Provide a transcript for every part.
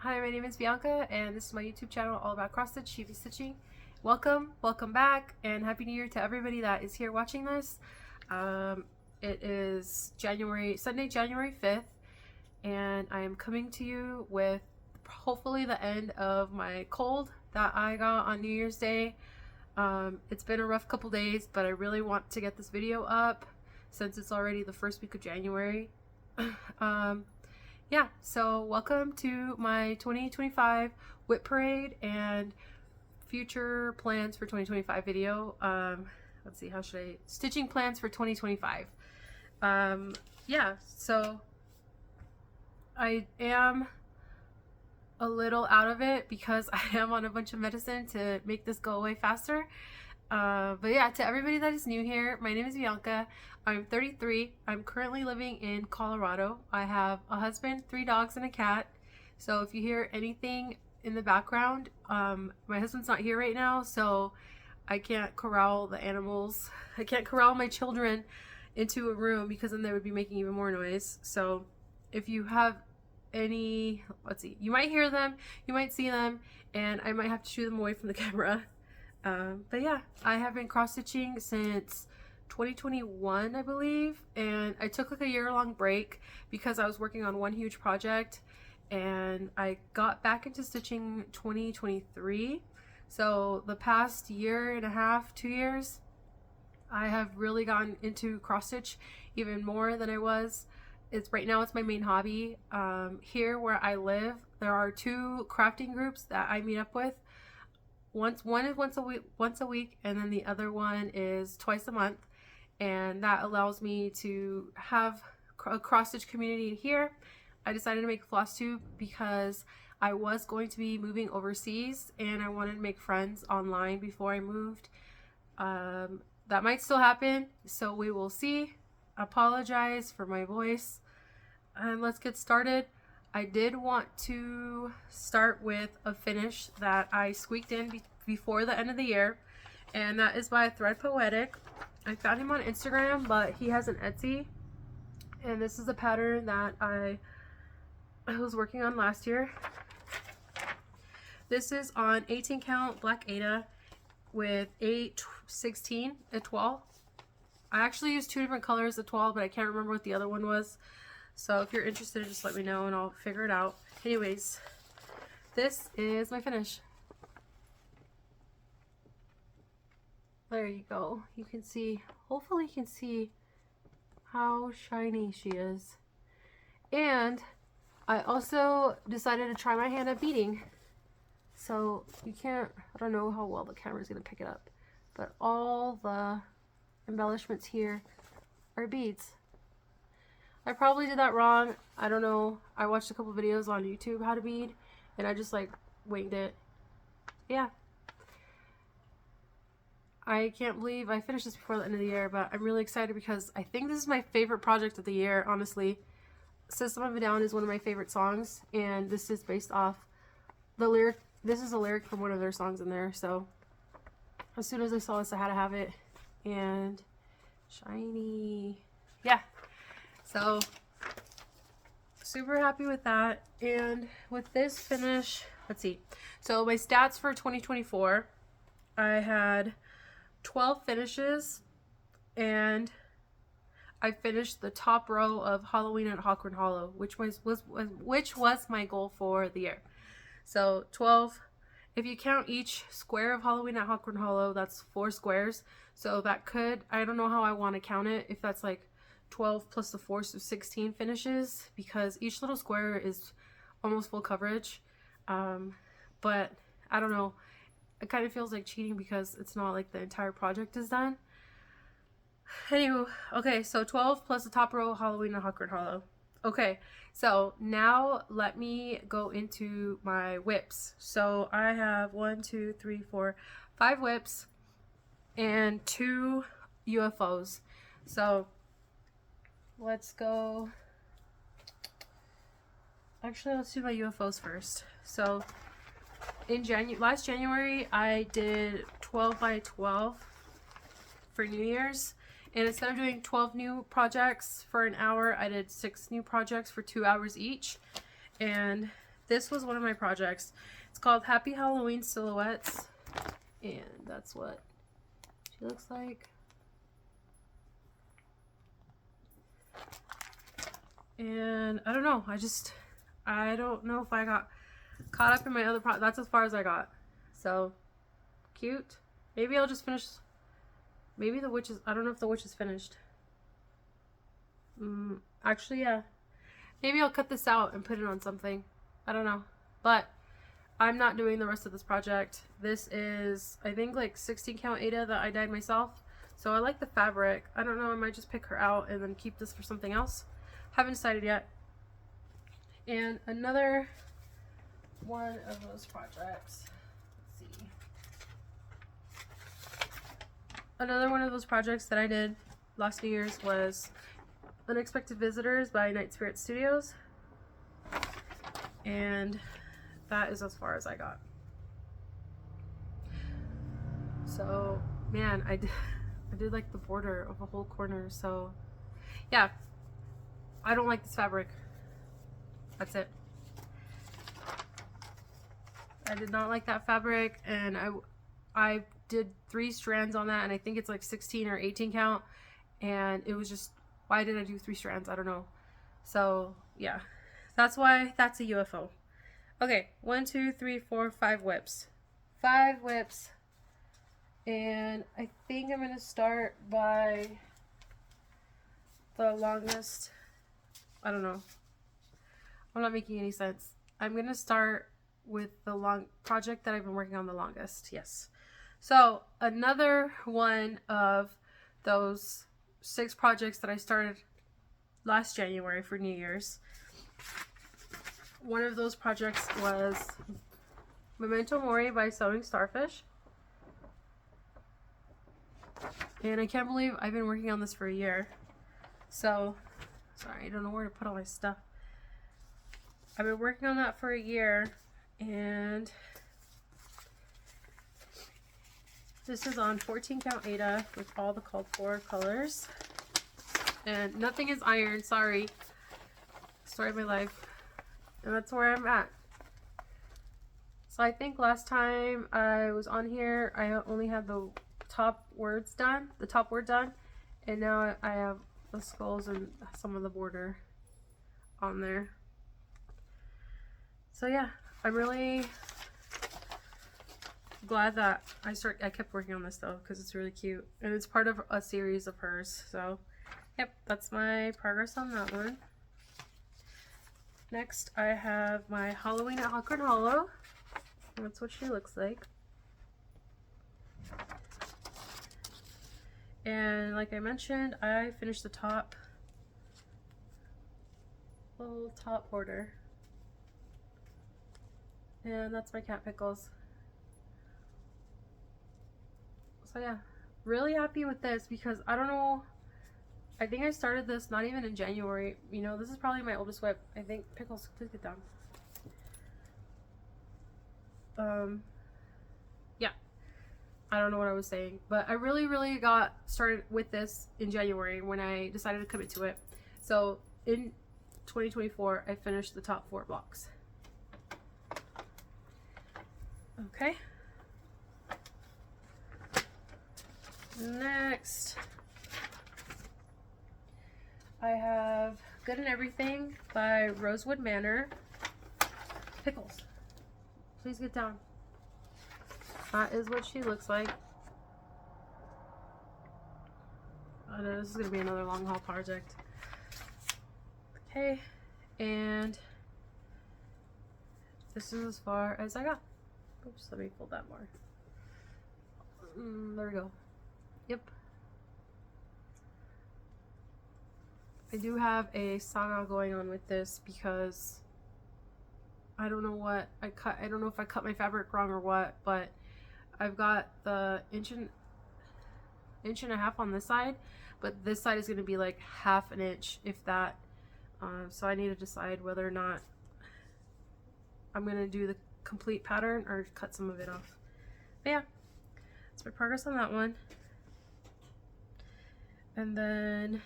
Hi, my name is Bianca, and this is my YouTube channel all about cross stitch, she.bee.stitching. Welcome back, and Happy New Year to everybody that is here watching this. It is Sunday, January 5th, and I am coming to you with hopefully the end of my cold that I got on New Year's Day. It's been a rough couple days, but I really want to get this video up since it's already the first week of January. Yeah, so welcome to my 2025 WIP parade and future plans for 2025 video. Let's see, stitching plans for 2025. Yeah, so I am a little out of it because I am on a bunch of medicine to make this go away faster. But yeah, to everybody that is new here, my name is Bianca. I'm 33. I'm currently living in Colorado. I have a husband, 3 dogs, and a cat. So if you hear anything in the background, my husband's not here right now, so I can't corral the animals. I can't corral my children into a room because then they would be making even more noise. So if you have any, let's see, you might hear them, you might see them, and I might have to shoo them away from the camera. But yeah, I have been cross-stitching since 2021, I believe, and I took like a year-long break because I was working on one huge project, and I got back into stitching 2023. So the past year and a half, 2 years, I have really gotten into cross-stitch even more than I was. Right now it's my main hobby. Here where I live, there are 2 crafting groups that I meet up with. One is once a week, and then the other one is twice a month, and that allows me to have a cross-stitch community here. I decided to make Flosstube because I was going to be moving overseas and I wanted to make friends online before I moved. That might still happen, so we will see. Apologize for my voice, and let's get started. I did want to start with a finish that I squeaked in before the end of the year, and that is by Thread Poetic. I found him on Instagram, but he has an Etsy, and this is a pattern that I was working on last year. This is on 18 count black Aida with a 16 etoile. I actually used 2 different colors of etoile, but I can't remember what the other one was. So if you're interested, just let me know and I'll figure it out. Anyways, this is my finish. There you go. You can see, hopefully you can see how shiny she is. And I also decided to try my hand at beading. So you can't, I don't know how well the camera's gonna pick it up, but all the embellishments here are beads. I probably did that wrong. I don't know. I watched a couple videos on YouTube how to bead, and I just like winged it. Yeah. I can't believe I finished this before the end of the year, but I'm really excited because I think this is my favorite project of the year, honestly. System of a Down is one of my favorite songs, and this is based off the lyric. This is a lyric from one of their songs in there, so as soon as I saw this, I had to have it. And shiny. Yeah. So, super happy with that. And with this finish, let's see. So, my stats for 2024, I had 12 finishes, and I finished the top row of Halloween at Hawkwood Hollow, which was my goal for the year. So, 12. If you count each square of Halloween at Hawkwood Hollow, that's 4 squares. So, that could, I don't know how I want to count it, if that's like 12 plus the 4, so 16 finishes, because each little square is almost full coverage. But I don't know, it kind of feels like cheating because it's not like the entire project is done. Anywho, okay, so 12 plus the top row Halloween and Hawkwood Hollow. Okay, so now let me go into my WIPs. So I have 1, 2, 3, 4, 5 WIPs and 2 UFOs. So let's go. Actually, let's do my UFOs first. So in last January, I did 12 by 12 for New Year's. And instead of doing 12 new projects for an hour, I did 6 new projects for 2 hours each. And this was one of my projects. It's called Happy Halloween Silhouettes, and that's what she looks like. And I don't know, I don't know if I got caught up in my other that's as far as I got. So cute. Maybe I'll just finish. Maybe the witch is, I don't know if the witch is finished. Actually, yeah. Maybe I'll cut this out and put it on something. I don't know. But I'm not doing the rest of this project. This is, I think, like 16 count Ada that I dyed myself. So I like the fabric. I don't know, I might just pick her out and then keep this for something else. Haven't decided yet. And another one of those projects. Let's see. Another one of those projects that I did last New Year's was Unexpected Visitors by Night Spirit Studios. And that is as far as I got. So, man, I did like the border of a whole corner. So, yeah. I don't like this fabric. That's it. I did not like that fabric, and I did 3 strands on that, and I think it's like 16 or 18 count, and it was just, why did I do 3 strands? I don't know. So yeah, that's why that's a UFO. Okay, 1, 2, 3, 4, 5 whips. 5 whips, and I think I'm gonna start by the longest. I don't know. I'm not making any sense. I'm gonna start with the long project that I've been working on the longest. Yes. So another one of those 6 projects that I started last January for New Year's. One of those projects was Memento Mori by Sewing Starfish. And I can't believe I've been working on this for a year. So, sorry, I don't know where to put all my stuff. I've been working on that for a year, and this is on 14 count Ada with all the called for colors. And nothing is ironed, sorry. Story of my life. And that's where I'm at. So I think last time I was on here, I only had the top words done, and now I have the skulls and some of the border on there. So yeah, I'm really glad that I kept working on this though, because it's really cute, and it's part of a series of hers. So yep, that's my progress on that one. Next I have my Halloween at Hawker and Hollow. That's what she looks like. And like I mentioned, I finished the top, little top border. And that's my cat Pickles. So yeah, really happy with this, because I don't know, I think I started this not even in January. You know, this is probably my oldest WIP. I think. Pickles, please get down. Yeah, I don't know what I was saying, but I really got started with this in January when I decided to commit to it. So in 2024, I finished the top 4 blocks. Okay. Next, I have Good and Everything by Rosewood Manor. Pickles, please get down. That is what she looks like. I know this is going to be another long haul project. Okay, and this is as far as I got. Oops, let me fold that more. There we go. Yep. I do have a saga going on with this because I don't know what I cut. I don't know if I cut my fabric wrong or what, but I've got the inch and a half on this side, but this side is going to be like half an inch, if that. So I need to decide whether or not I'm going to do the complete pattern or cut some of it off. But yeah, that's my progress on that one. And then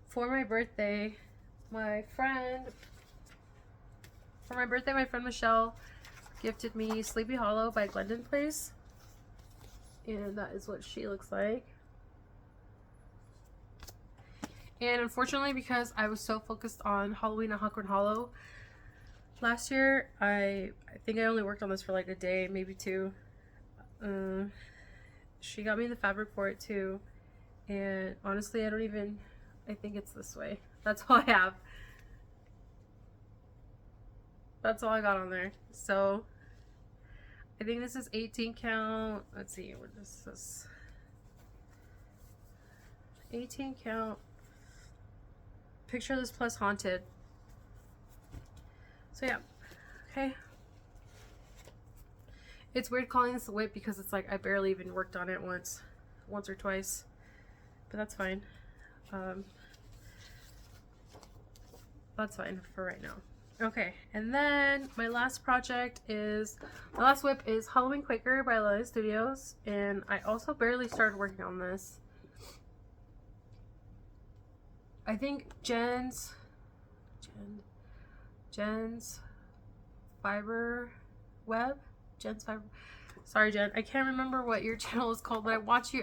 for my birthday, my friend For my birthday, my friend Michelle gifted me Sleepy Hollow by Glendon Place. And that is what she looks like. And unfortunately, because I was so focused on Halloween at Hawthorne Hollow last year, I think I only worked on this for like a day, maybe two. She got me the fabric for it too. And honestly, I think it's this way. That's all I have. That's all I got on there. So I think this is 18 count. Let's see, what is this? 18 count. Picture this plus haunted. So yeah. Okay. It's weird calling this a WIP because it's like I barely even worked on it once or twice. But that's fine. That's fine for right now. Okay, and then my last WIP is Halloween Quaker by Lily Studios, and I also barely started working on this. I think Jen's Fiber Web. Jen's Fiber. Sorry, Jen. I can't remember what your channel is called, but I watch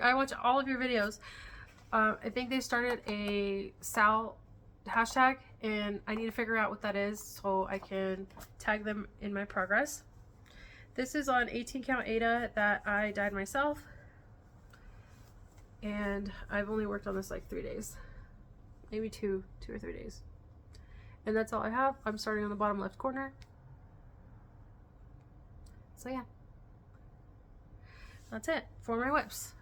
all of your videos. I think they started a Sal hashtag, and I need to figure out what that is so I can tag them in my progress. This is on 18 count Ada that I dyed myself, and I've only worked on this like 3 days, maybe two or 3 days, and that's all I have. I'm starting on the bottom left corner. So yeah, that's it for my WIPs.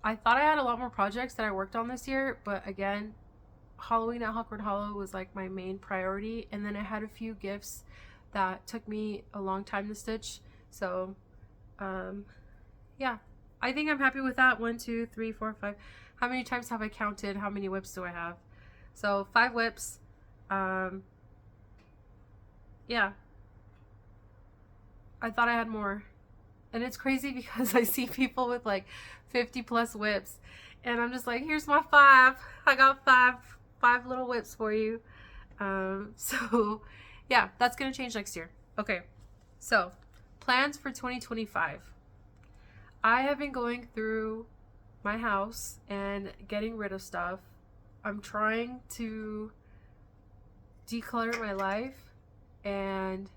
I thought I had a lot more projects that I worked on this year, but again, Halloween at Hawthorne Hollow was like my main priority, and then I had a few gifts that took me a long time to stitch. So yeah, I think I'm happy with that. 1, 2, 3, 4, 5. How many times have I counted? How many WIPs do I have? So 5 WIPs. Yeah, I thought I had more. And it's crazy because I see people with like 50 plus WIPs, and I'm just like, here's my 5. I got 5 little WIPs for you. So yeah, that's gonna change next year. Okay, so plans for 2025. I have been going through my house and getting rid of stuff. I'm trying to declutter my life and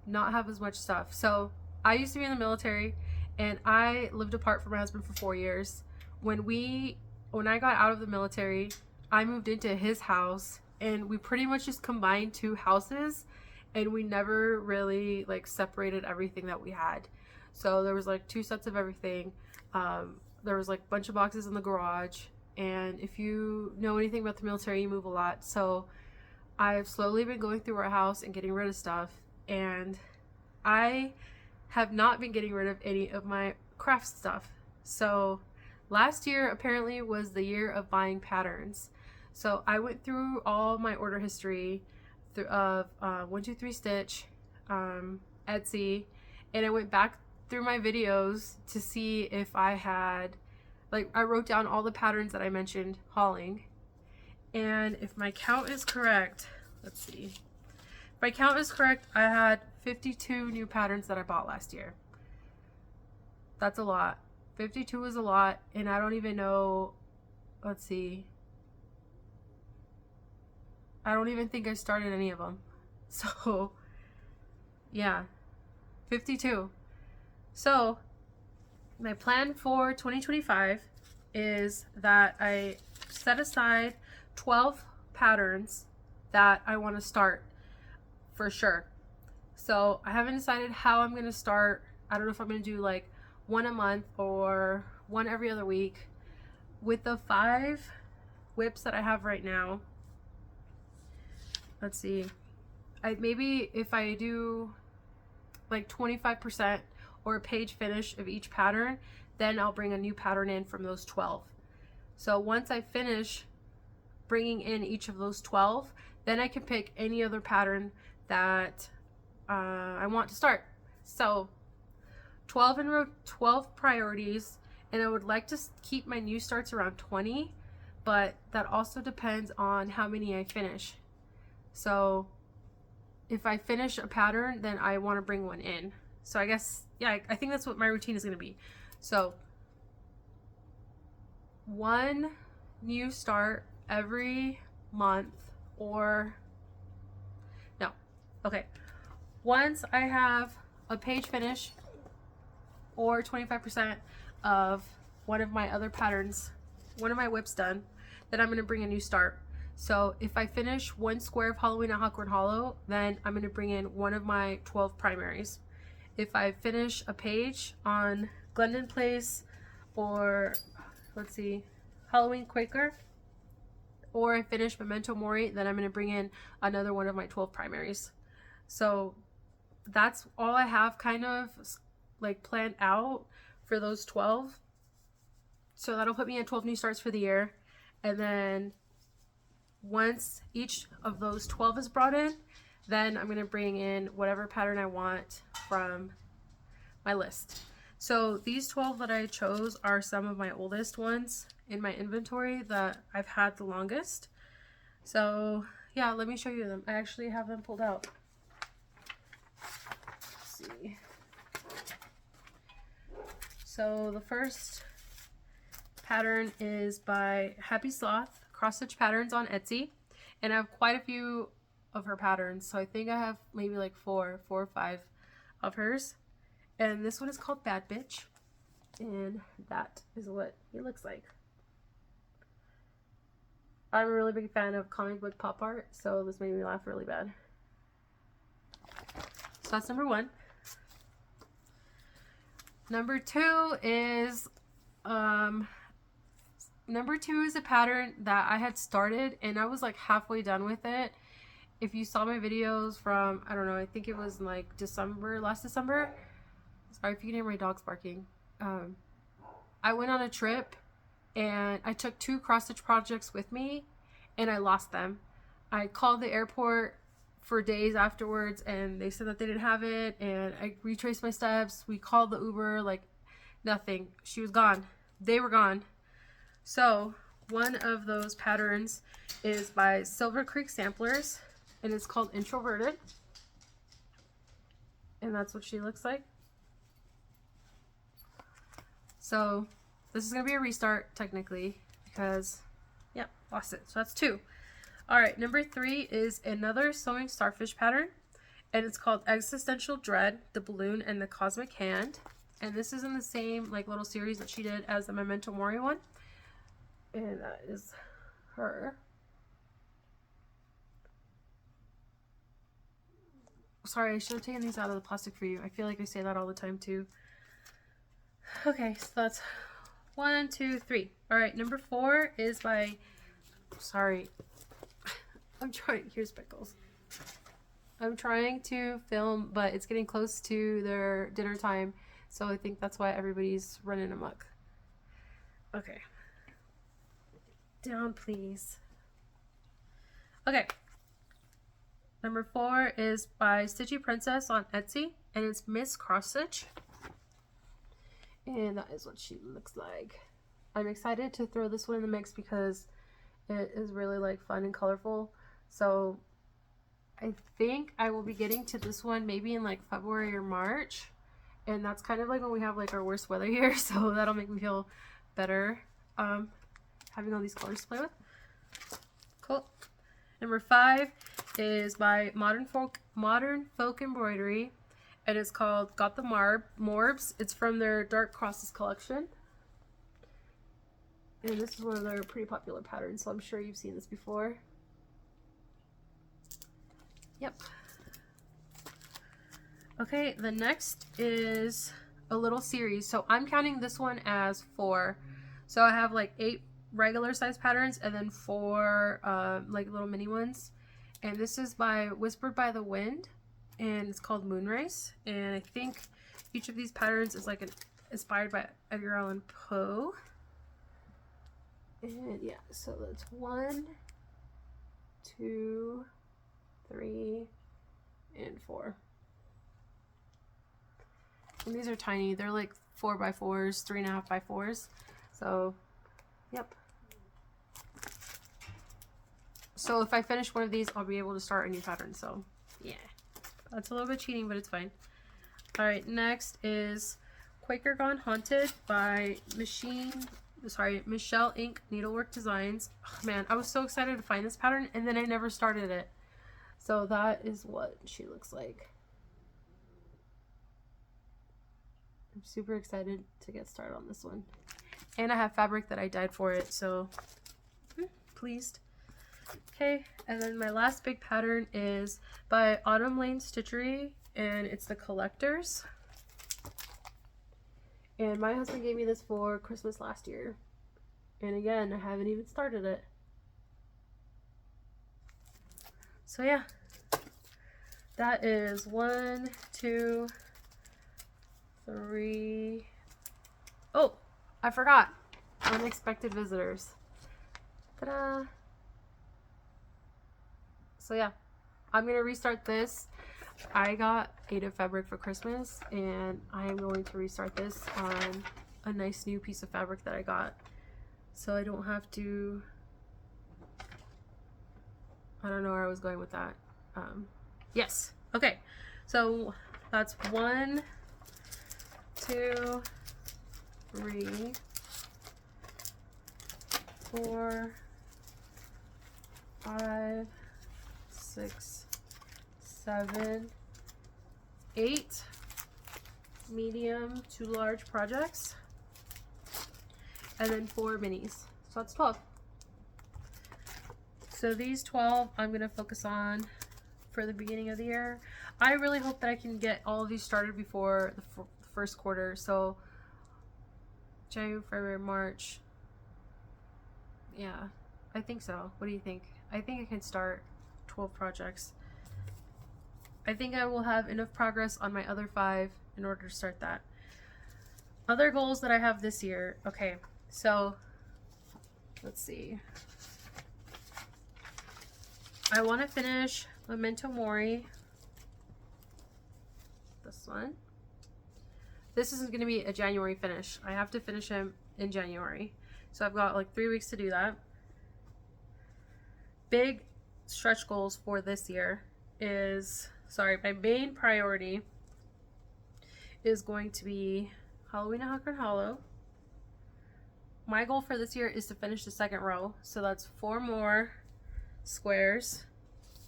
not have as much stuff. So I used to be in the military, and I lived apart from my husband for 4 years. When I got out of the military, I moved into his house, and we pretty much just combined 2 houses, and we never really like separated everything that we had. So there was like 2 sets of everything. There was like a bunch of boxes in the garage, and if you know anything about the military, you move a lot. So I've slowly been going through our house and getting rid of stuff, and I have not been getting rid of any of my craft stuff. So last year apparently was the year of buying patterns. So I went through all my order history of 123stitch, Etsy, and I went back through my videos to see if I had, like, I wrote down all the patterns that I mentioned hauling, and if my count is correct, let's see, if my count is correct, I had 52 new patterns that I bought last year. That's a lot. 52 is a lot, and I don't even know, let's see, I don't even think I started any of them. So yeah, 52. So my plan for 2025 is that I set aside 12 patterns that I want to start for sure. So I haven't decided how I'm going to start. I don't know if I'm going to do like 1 a month or 1 every other week. With the 5 WIPs that I have right now, let's see, maybe if I do like 25% or a page finish of each pattern, then I'll bring a new pattern in from those 12. So once I finish bringing in each of those 12, then I can pick any other pattern that I want to start. So 12 priorities, and I would like to keep my new starts around 20, but that also depends on how many I finish. So if I finish a pattern, then I want to bring one in. So I guess, yeah, I think that's what my routine is going to be. So one new start every month, or no, okay. Once I have a page finish or 25% of one of my other patterns, one of my WIPs done, then I'm going to bring a new start. So if I finish one square of Halloween at Hawthorne Hollow, then I'm going to bring in one of my 12 primaries. If I finish a page on Glendon Place, or let's see, Halloween Quaker, or I finish Memento Mori, then I'm going to bring in another one of my 12 primaries. So that's all I have kind of like planned out for those 12. So that'll put me at 12 new starts for the year. And then once each of those 12 is brought in, then I'm going to bring in whatever pattern I want from my list. So these 12 that I chose are some of my oldest ones in my inventory that I've had the longest. So yeah, let me show you them. I actually have them pulled out. Let's see. So the first pattern is by Happy Sloth, Cross Stitch Patterns on Etsy, and I have quite a few of her patterns. So I think I have maybe like four or five of hers. And this one is called Bad Bitch, and that is what he looks like. I'm a really big fan of comic book pop art, so this made me laugh really bad. So that's number one. Number two is a pattern that I had started and I was like halfway done with it. If you saw my videos from, I don't know, I think it was like last December. Sorry if you can hear my dogs barking. I went on a trip and I took 2 cross stitch projects with me and I lost them. I called the airport for days afterwards and they said that they didn't have it, and I retraced my steps. We called the Uber, like nothing. She was gone. They were gone. So one of those patterns is by Silver Creek Samplers and it's called Introverted, and that's what she looks like. So this is going to be a restart technically because, yeah, lost it. So that's 2. All right, number 3 is another Sewing Starfish pattern, and it's called Existential Dread, the Balloon and the Cosmic Hand. And this is in the same like little series that she did as the Memento Mori one. And that is her. Sorry, I should have taken these out of the plastic for you. I feel like I say that all the time too. Okay, so that's 1, 2, 3. All right, number 4 is by, sorry, I'm trying, here's Pickles. I'm trying to film, but it's getting close to their dinner time, so I think that's why everybody's running amok. Okay. Down, please. Okay. Number 4 is by Stitchy Princess on Etsy, and it's Miss Cross Stitch. And that is what she looks like. I'm excited to throw this one in the mix because it is really like fun and colorful. So I think I will be getting to this one maybe in like February or March. And that's kind of like when we have like our worst weather here. So that'll make me feel better having all these colors to play with. Cool. Number 5 is by Modern Folk Embroidery. And it's called Got the Morbs. It's from their Dark Crosses collection. And this is one of their pretty popular patterns, so I'm sure you've seen this before. Yep. Okay, the next is a little series. So I'm counting this one as 4. So I have like 8 regular size patterns and then 4 like little mini ones. And this is by Whispered by the Wind, and it's called Moonrise. And I think each of these patterns is like inspired by Edgar Allan Poe. And yeah, so that's 1, 2, 3, and 4. And these are tiny. They're like 4x4s, 3.5x4s. So, yep. So if I finish one of these, I'll be able to start a new pattern. So yeah, that's a little bit cheating, but it's fine. All right, next is Quaker Gone Haunted by Michelle Ink Needlework Designs. Oh, man, I was so excited to find this pattern, and then I never started it. So that is what she looks like. I'm super excited to get started on this one. And I have fabric that I dyed for it, so pleased. Okay, and then my last big pattern is by Autumn Lane Stitchery, and it's the Collectors. And my husband gave me this for Christmas last year. And again, I haven't even started it. So yeah, that is 1, 2, 3. Oh, I forgot. Unexpected visitors. Ta-da! So yeah, I'm gonna restart this. I got Ada fabric for Christmas, and I am going to restart this on a nice new piece of fabric that I got, so I don't have to. I don't know where I was going with that. Yes. Okay. So that's 1, 2, 3, 4, 5, 6, 7, 8 medium to large projects, and then 4 minis. So that's 12. So these 12 I'm going to focus on for the beginning of the year. I really hope that I can get all of these started before the first quarter. So January, February, March. Yeah, I think so. What do you think? I think I can start 12 projects. I think I will have enough progress on my other 5 in order to start that. Other goals that I have this year. Okay, so let's see. I want to finish Memento Mori. This one. This isn't going to be a January finish. I have to finish him in January. So I've got like 3 weeks to do that. Big stretch goals for this year is, my main priority is going to be Halloween at Huckern Hollow. My goal for this year is to finish the 2nd row. So that's 4 more squares.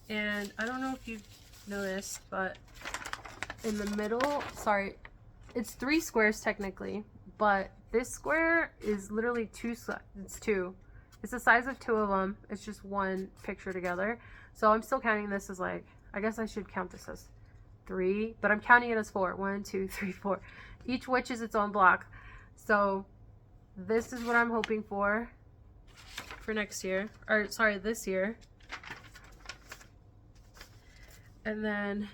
And I don't know if you've noticed, but in the middle, it's 3 squares technically, but this square is literally 2. It's 2. It's the size of 2 of them. It's just one picture together. So I'm still counting this as like, I guess I should count this as 3, but I'm counting it as 4. 1, 2, 3, 4. Each witch is its own block. So this is what I'm hoping for next year, or this year. And then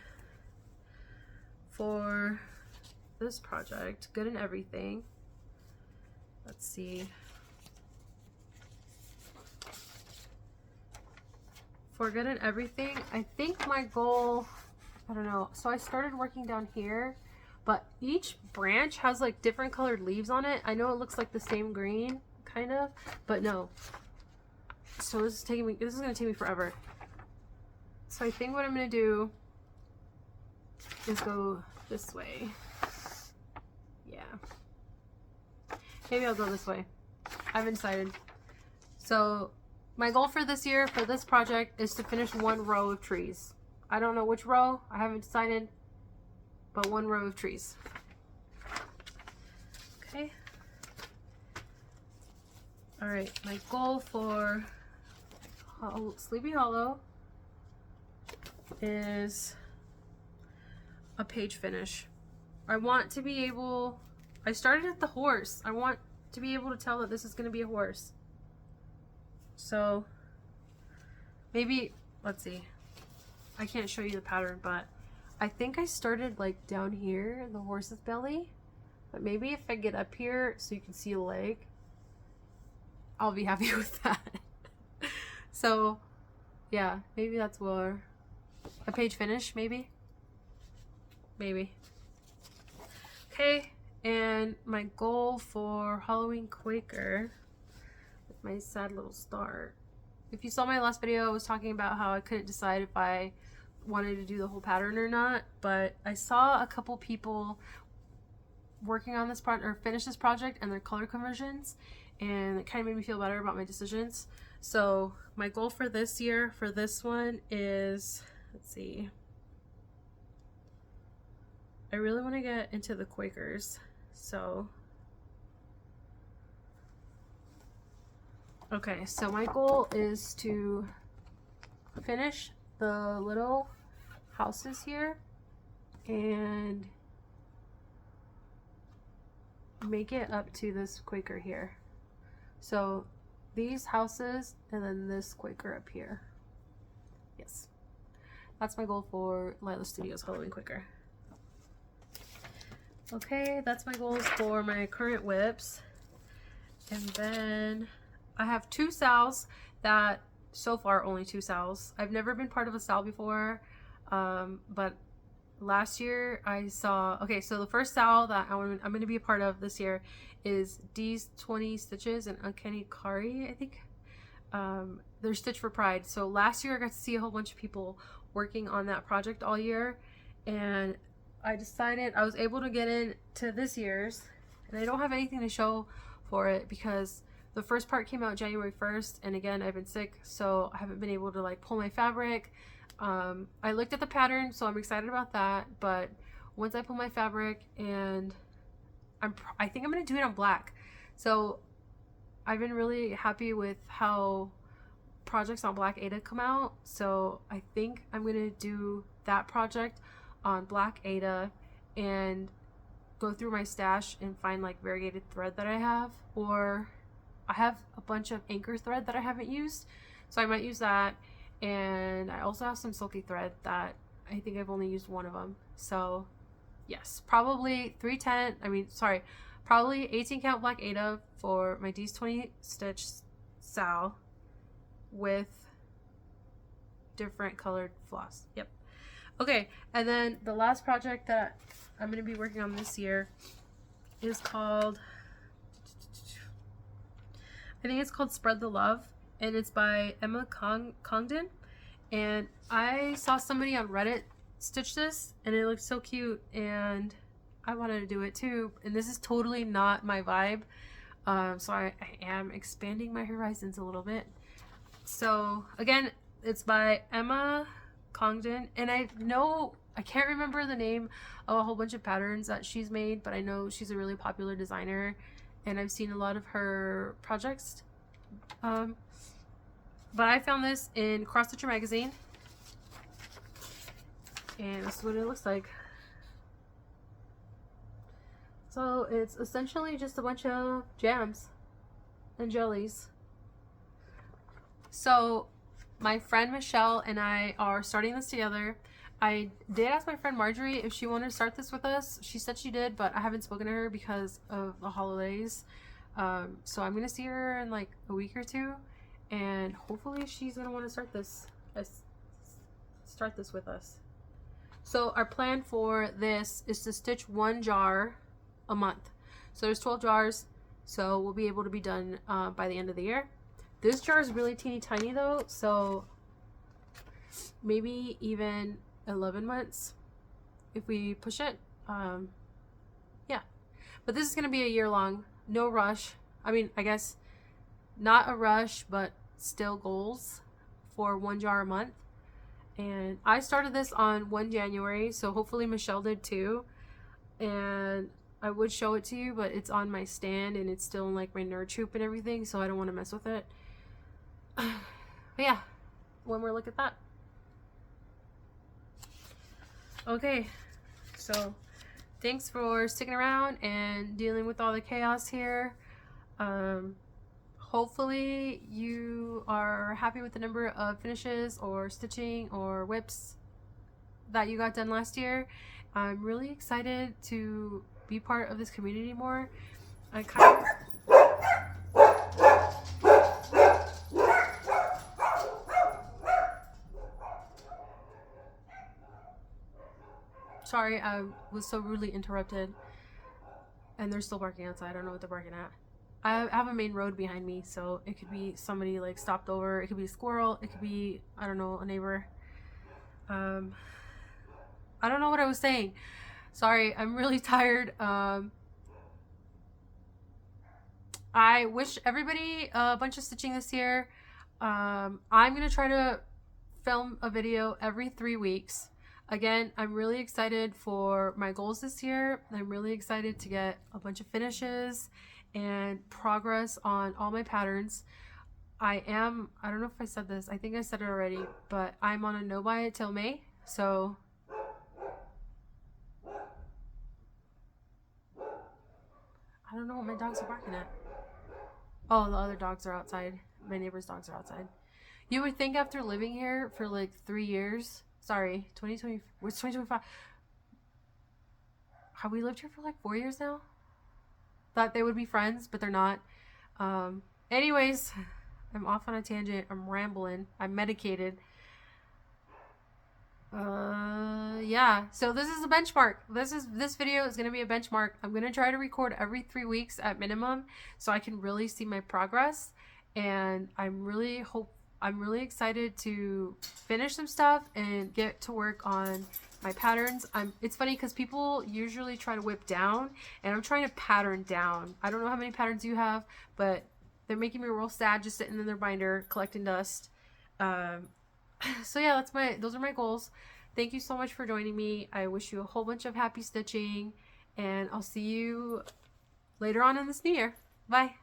for this project, Good in Everything, let's see. For Good in Everything, I think my goal, I don't know. So I started working down here, but each branch has like different colored leaves on it. I know it looks like the same green, kind of, but no. So this is gonna take me forever. So I think what I'm gonna do is go this way. Yeah. Maybe I'll go this way. I haven't decided. So my goal for this year, for this project, is to finish 1 row of trees. I don't know which row. I haven't decided. But 1 row of trees. Okay. Alright, my goal for Sleepy Hollow is a page finish. I want to be able, I started at the horse. I want to be able to tell that this is going to be a horse. So maybe, let's see. I can't show you the pattern, but I think I started like down here, the horse's belly. But maybe if I get up here so you can see a leg, I'll be happy with that. So yeah, maybe that's where a page finish, maybe. Okay, and my goal for Halloween Quaker with my sad little star if you saw my last video, I was talking about how I couldn't decide if I wanted to do the whole pattern or not, but I saw a couple people working on this project or finish this project and their color conversions, and it kind of made me feel better about my decisions. So my goal for this year for this one is, let's see, I really want to get into the Quakers. So okay, so my goal is to finish the little houses here and make it up to this Quaker here. So these houses and then this Quaker up here. Yes, that's my goal for Lila Studios Halloween Quaker. Okay, that's my goals for my current WIPs. And then I have 2 SALs that, so far only 2 SALs. I've never been part of a SAL before, but last year I saw, okay, so the first SAL that I'm going to be a part of this year is Dee's 20 Stitches and Uncanny Kari, I think. They're Stitch for Pride. So last year I got to see a whole bunch of people working on that project all year, and I decided I was able to get into this year's, and I don't have anything to show for it because the first part came out January 1st, and again, I've been sick, so I haven't been able to like pull my fabric. I looked at the pattern, so I'm excited about that, but once I pull my fabric, and I think I'm gonna do it on black. So I've been really happy with how projects on Black Ada come out, so I think I'm gonna do that project on Black Ada and go through my stash and find like variegated thread that I have, or I have a bunch of anchor thread that I haven't used, so I might use that. And I also have some silky thread that I think I've only used one of them. So yes, probably probably 18 count Black Ada for my Dee's 20 Stitch SAL with different colored floss. Yep. Okay, and then the last project that I'm going to be working on this year is called, I think it's called Spread the Love, and it's by Emma Congdon. And I saw somebody on Reddit stitch this, and it looked so cute, and I wanted to do it too. And this is totally not my vibe, so I am expanding my horizons a little bit. So again, it's by Emma Congdon, and I can't remember the name of a whole bunch of patterns that she's made, but I know she's a really popular designer, and I've seen a lot of her projects. But I found this in Cross Stitcher magazine, and this is what it looks like. So it's essentially just a bunch of jams and jellies. So my friend Michelle and I are starting this together. I did ask my friend Marjorie if she wanted to start this with us. She said she did, but I haven't spoken to her because of the holidays. So I'm gonna see her in like a week or two, and hopefully she's gonna want to start this with us. So our plan for this is to stitch 1 jar a month. So there's 12 jars, so we'll be able to be done by the end of the year. This jar is really teeny tiny though, so maybe even 11 months if we push it. Yeah, but this is gonna be a year long. No rush. I mean, I guess not a rush, but still goals for 1 jar a month. And I started this on 1 January, so hopefully Michelle did too. And I would show it to you, but it's on my stand and it's still in like my nerd troop and everything, so I don't want to mess with it. But yeah, one more look at that. Okay, so thanks for sticking around and dealing with all the chaos here. Hopefully you are happy with the number of finishes or stitching or WIPs that you got done last year. I'm really excited to be part of this community more. I kind of... Sorry, I was so rudely interrupted. And they're still barking outside. I don't know what they're barking at. I have a main road behind me, so it could be somebody like stopped over. It could be a squirrel. It could be, I don't know, a neighbor. I don't know what I was saying. Sorry, I'm really tired. I wish everybody a bunch of stitching this year. I'm gonna try to film a video every 3 weeks. Again, I'm really excited for my goals this year. I'm really excited to get a bunch of finishes and progress on all my patterns. I don't know if I said this, I think I said it already, but I'm on a no buy it till May. So I don't know what my dogs are barking at. Oh, the other dogs are outside. My neighbor's dogs are outside. You would think after living here for like 3 years, sorry, 2020, where's 2025? Have we lived here for like 4 years now? Thought they would be friends, but they're not. Anyways, I'm off on a tangent. I'm rambling. I'm medicated. Yeah, so this is a benchmark. This video is going to be a benchmark. I'm going to try to record every 3 weeks at minimum so I can really see my progress, and I'm really excited to finish some stuff and get to work on my patterns. It's funny because people usually try to whip down, and I'm trying to pattern down. I don't know how many patterns you have, but they're making me real sad just sitting in their binder collecting dust. So yeah, those are my goals. Thank you so much for joining me. I wish you a whole bunch of happy stitching, and I'll see you later on in this new year. Bye.